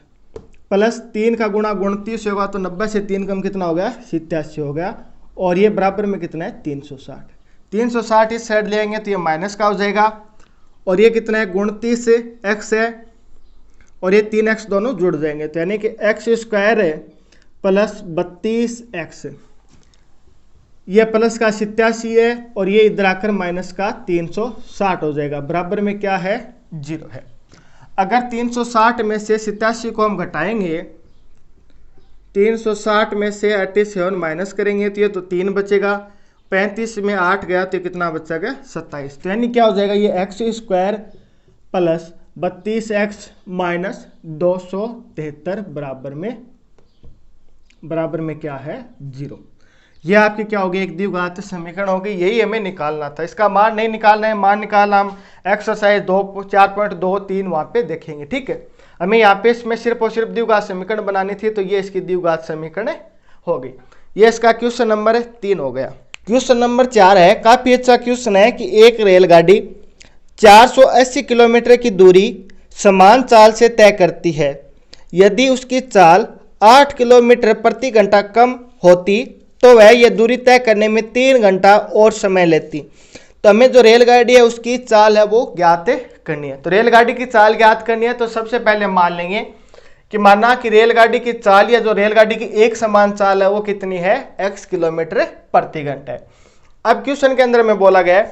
प्लस 3 का गुणा 29 से होगा तो 90 से 3 कम कितना हो गया, 87 हो गया। और ये बराबर में कितना है, 360। 360 इस साइड ले आएंगे तो ये माइनस का हो जाएगा, और ये कितना है, 29x है, और ये 3x दोनों जुड़ जाएंगे तो यानी कि x² है प्लस 32x ये प्लस का 87 है और ये इधर आकर माइनस का 360 हो जाएगा, बराबर में क्या है 0 है। अगर 360 में से 87 को हम घटाएंगे, 360 में से 87 माइनस करेंगे तो ये तो 3 बचेगा, 35 में 8 गया तो कितना बचेगा 27। तो यानी क्या हो जाएगा, ये x square plus 32x minus 273 बराबर में क्या है 0। ये आपकी क्या होगी, एक द्विघात समीकरण होगी, यही हमें निकालना था। इसका मान नहीं निकालना है, मान निकालना हम एक्सरसाइज 4.23 वहाँ पे देखेंगे, ठीक है। हमें यहाँ पे इसमें सिर्फ और सिर्फ द्विघात समीकरण बनानी थी, तो ये इसकी द्विघात समीकरण हो गई। ये इसका क्वेश्चन नंबर 3 हो गया। क्वेश्चन नंबर 4 है, काफी अच्छा क्वेश्चन है कि एक रेलगाड़ी 480 किलोमीटर की दूरी समान चाल से तय करती है। यदि उसकी चाल 8 किलोमीटर प्रति घंटा कम होती तो वह यह दूरी तय करने में 3 घंटा और समय लेती। तो हमें जो रेलगाड़ी है उसकी चाल है वो ज्ञात करनी है। तो रेलगाड़ी की चाल ज्ञात करनी है, तो सबसे पहले मान लेंगे कि माना कि रेलगाड़ी की चाल या जो रेलगाड़ी की एक समान चाल है वो कितनी है, x किलोमीटर प्रति घंटा है। अब क्वेश्चन के अंदर में बोला गया है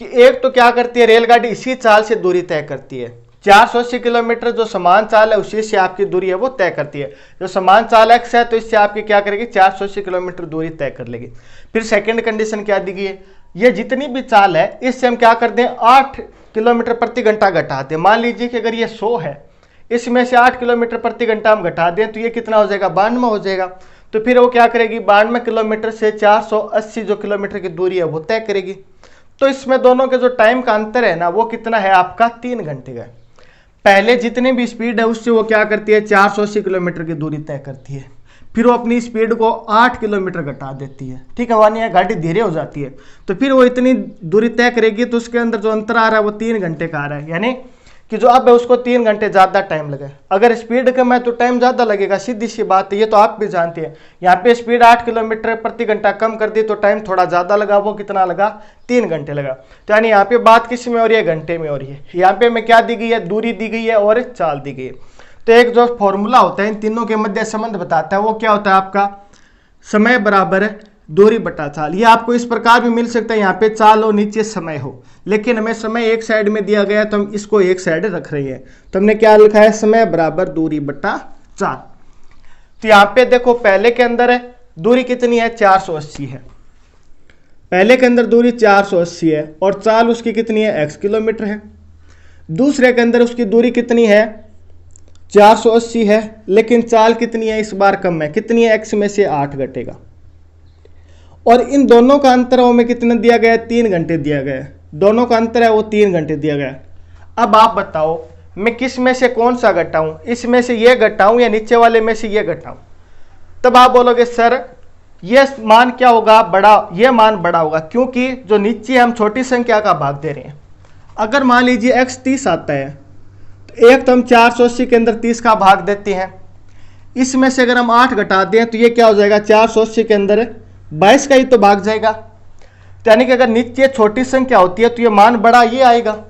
कि एक तो क्या करती है रेलगाड़ी, इसी चाल से दूरी तय करती है। 480 किलोमीटर जो समान चाल है उसी से आपकी दूरी है वो तय करती है। जो समान चाल x है तो इससे आपकी क्या करेगी, 480 किलोमीटर दूरी तय कर लेगी। फिर सेकंड कंडीशन क्या दी गई है, ये जितनी भी चाल है इससे हम क्या कर दें, 8 किलोमीटर प्रति घंटा घटा दें। मान लीजिए कि अगर ये 100 है, इसमें से 8 किलोमीटर प्रति घंटा हम घटा दें तो ये कितना हो जाएगा, 92 हो जाएगा। तो फिर वो क्या करेगी, 92 किलोमीटर से 480 जो किलोमीटर की दूरी है वो तय करेगी। तो इसमें दोनों के जो टाइम का अंतर है ना वो कितना है आपका, 3 घंटे का। पहले जितनी भी स्पीड है उससे वो क्या करती है, 480 किलोमीटर की दूरी तय करती है। फिर वो अपनी स्पीड को 8 किलोमीटर घटा देती है, ठीक है, वानी गाड़ी धीरे हो जाती है। तो फिर वो इतनी दूरी तय करेगी तो उसके अंदर जो अंतर आ रहा है वो 3 घंटे का आ रहा है, यानी कि जो अब है उसको 3 घंटे ज़्यादा टाइम लगे। अगर स्पीड कम है तो टाइम ज़्यादा लगेगा, सीधी सी बात है, ये तो आप भी जानते हैं। यहाँ पे स्पीड 8 किलोमीटर प्रति घंटा कम कर दी तो टाइम थोड़ा ज़्यादा लगा, वो कितना लगा, 3 घंटे लगा। तो यानी यहाँ पे बात किस में हो रही है, घंटे में हो रही है। यहाँ पे हमें क्या दी गई है, दूरी दी गई है और चाल दी गई है। तो एक जो फॉर्मूला होता है इन तीनों के मध्य संबंध बताता है वो क्या होता है आपका, समय बराबर दूरी बटा चाल। ये आपको इस प्रकार भी मिल सकता है, यहाँ पे चाल हो नीचे समय हो, लेकिन हमें समय एक साइड में दिया गया तो हम इसको एक साइड रख रहे हैं। तो हमने क्या लिखा है, समय बराबर दूरी बटा चाल। तो यहाँ पे देखो पहले के अंदर है दूरी कितनी है, 480 है। पहले के अंदर दूरी 480 है और चाल उसकी कितनी है, x किलोमीटर है। दूसरे के अंदर उसकी दूरी कितनी है, 480 है, लेकिन चाल कितनी है, इस बार कम है, कितनी है, x में से 8 घटेगा। और इन दोनों का अंतर हमें कितना दिया गया है, 3 घंटे दिया गया है। दोनों का अंतर है वो 3 घंटे दिया गया है। अब आप बताओ मैं किस में से कौन सा घटाऊं, इसमें से ये घटाऊं या नीचे वाले में से ये घटाऊं। तब आप बोलोगे सर ये मान क्या होगा, बड़ा, ये मान बड़ा होगा, क्योंकि जो नीचे हम छोटी संख्या का भाग दे रहे हैं। अगर मान लीजिए x 30 आता है तो एक तो हम 480 के अंदर 30 का भाग देते हैं, इसमें से अगर हम 8 घटा दें तो ये क्या हो जाएगा, 480 के अंदर 22 का ही तो भाग जाएगा। तो यानी कि अगर नीचे छोटी संख्या होती है तो ये मान बड़ा ये आएगा,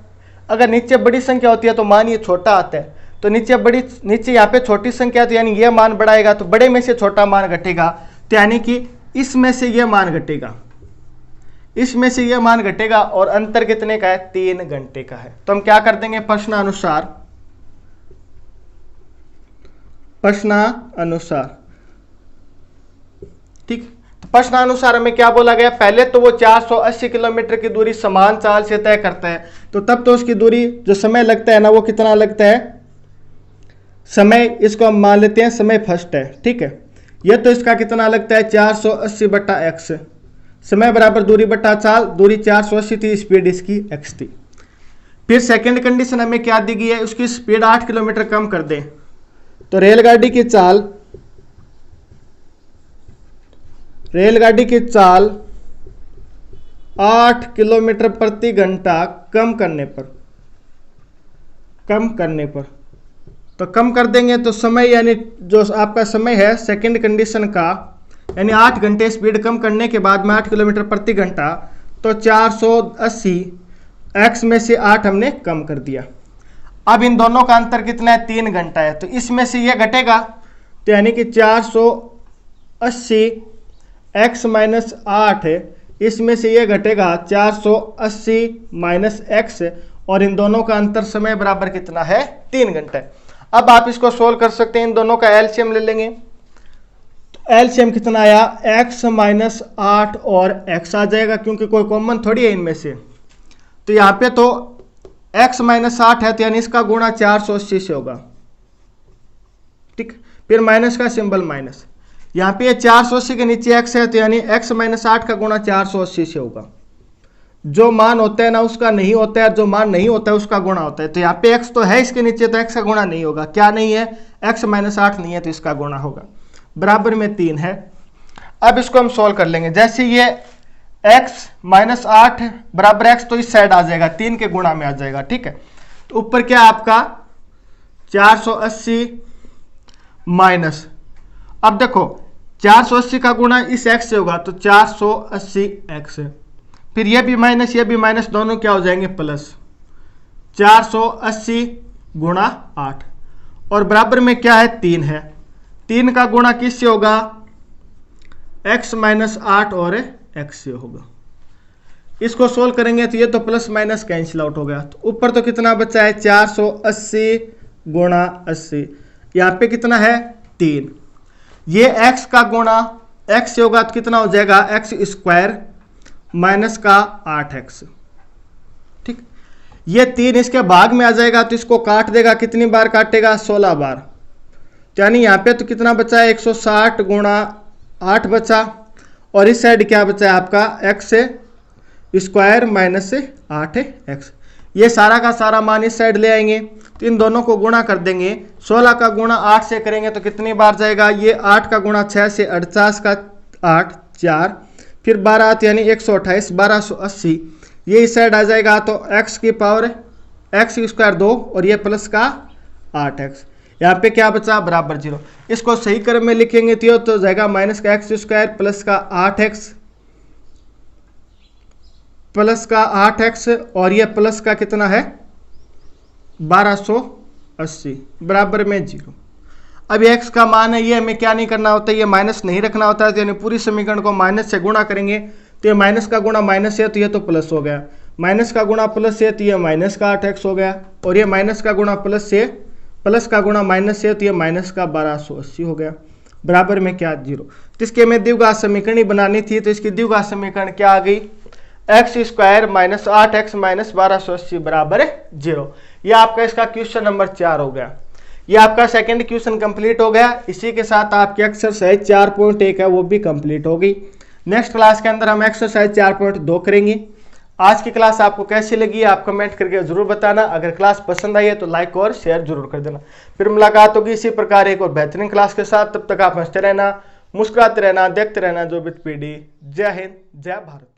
अगर नीचे बड़ी संख्या होती है तो मान ये छोटा आता है। तो नीचे यहाँ पे छोटी संख्या है तो यानी ये मान बड़ा आएगा, तो बड़े में से छोटा मान घटेगा। तो यानी कि इसमें से ये मान घटेगा, इसमें से ये मान घटेगा, और अंतर कितने का है, 3 घंटे का है। तो हम क्या कर देंगे, प्रश्नानुसार ठीक। प्रश्नानुसार हमें क्या बोला गया, पहले तो वो 480 किलोमीटर की दूरी समान चाल से तय करता है, तो तब तो उसकी दूरी जो समय लगता है ना वो कितना लगता है, समय, इसको हम मान लेते हैं समय फर्स्ट है, ठीक है। ये तो इसका कितना लगता है, 480 बटा x, समय बराबर दूरी बटा चाल, दूरी 480 थी, स्पीड इसकी x थी। फिर सेकंड कंडीशन हमें क्या दी गई है, उसकी स्पीड 8 किलोमीटर कम कर दें, तो रेलगाड़ी की चाल 8 किलोमीटर प्रति घंटा कम करने पर तो कम कर देंगे तो समय, यानी जो आपका समय है सेकंड कंडीशन का, यानी 8 घंटे स्पीड कम करने के बाद में 8 किलोमीटर प्रति घंटा, तो 480 x में से 8 हमने कम कर दिया। अब इन दोनों का अंतर कितना है, 3 घंटा है, तो इसमें से ये घटेगा, तो यानी कि 480 x माइनस 8 है, इसमें से ये घटेगा 480 माइनस x, और इन दोनों का अंतर समय बराबर कितना है 3 घंटे। अब आप इसको सोल्व कर सकते हैं, इन दोनों का एलसीएम ले लेंगे। तो एलसीएम कितना आया, x माइनस 8 और x आ जाएगा, क्योंकि कोई कॉमन थोड़ी है इनमें से। तो यहाँ पे तो x माइनस 8 है, तो यानी इसका गुणा 480 से होगा, ठीक। फिर माइनस का सिंबल माइनस, यहाँ पे 480 के नीचे x है, तो यानी x माइनस 8 का गुणा 480 से होगा। जो मान होता है ना उसका नहीं होता है, जो मान नहीं होता है उसका गुणा होता है। तो यहाँ पे x तो है इसके नीचे, तो x का गुणा नहीं होगा। क्या नहीं है, x माइनस 8 नहीं है, तो इसका गुणा होगा। बराबर में 3 है। अब इसको हम सॉल्व कर लेंगे। जैसे ये x माइनस 8 बराबर x, तो इस साइड आ जाएगा, 3 के गुणा में आ जाएगा, ठीक है। तो ऊपर क्या आपका 480 माइनस, अब देखो 480 का गुणा इस x से होगा, तो 480x है। फिर ये भी माइनस दोनों क्या हो जाएंगे प्लस, 480 गुणा 8, और बराबर में क्या है 3 है। 3 का गुणा किससे होगा, x माइनस 8 और x से होगा। इसको सोल्व करेंगे तो ये तो प्लस माइनस कैंसिल आउट हो गया। तो ऊपर तो कितना बचा है 480 गुणा 80, यहाँ पे कितना है 3। ये x का गुणा x से होगा तो कितना हो जाएगा x स्क्वायर माइनस का 8x, ठीक। ये 3 इसके भाग में आ जाएगा, तो इसको काट देगा, कितनी बार काटेगा 16 बार। यानी यहाँ पे तो कितना बचा है 160 गुणा 8 बचा, और इस साइड क्या बचा है आपका x स्क्वायर माइनस 8x। ये सारा का सारा मान इस साइड ले आएंगे, तो इन दोनों को गुणा कर देंगे। 16 का गुणा 8 से करेंगे तो कितनी बार जाएगा, ये 8 का गुणा 6 से 48 का 8 4, फिर 12 यानी 128 1280, ये इस साइड आ जाएगा, तो x की पावर x स्क्वायर 2 और ये प्लस का 8x। यहाँ पे क्या बचा बराबर 0। इसको सही क्रम में लिखेंगे तो जाएगा माइनस का x स्क्वायर प्लस का 8x प्लस का 8x, और ये प्लस का कितना है 1280 बराबर में 0। अब x का मान है, ये हमें क्या नहीं करना होता, ये माइनस नहीं रखना होता है। तो यानी पूरी समीकरण को माइनस से गुणा करेंगे, तो ये माइनस का गुणा माइनस है, तो ये तो प्लस हो गया। माइनस का गुणा प्लस है, तो ये माइनस का 8x हो गया, और ये माइनस का गुणा प्लस से प्लस का गुणा माइनस है, तो ये माइनस का 1280 हो गया। बराबर में क्या 0। तो इसके हमें द्विघात समीकरण ही बनानी थी, तो इसकी द्विघात समीकरण क्या आ गई, x square minus 8x minus 1280 बराबर 0। यह आपका इसका क्वेश्चन नंबर 4 हो गया। ये आपका सेकंड क्वेश्चन कंप्लीट हो गया। इसी के साथ आपकी एक्सरसाइज 4.1 है वो भी कंप्लीट हो गई। नेक्स्ट क्लास के अंदर हम एक्सरसाइज 4.2 करेंगे। आज की क्लास आपको कैसी लगी आप कमेंट करके जरूर बताना। अगर क्लास पसंद आई है तो लाइक और शेयर जरूर कर देना। फिर मुलाकात होगी इसी प्रकार एक और बेहतरीन क्लास के साथ। तब तक आप हंसते रहना, मुस्कुराते रहना, देखते रहना जो विद पीडी। जय हिंद, जय भारत।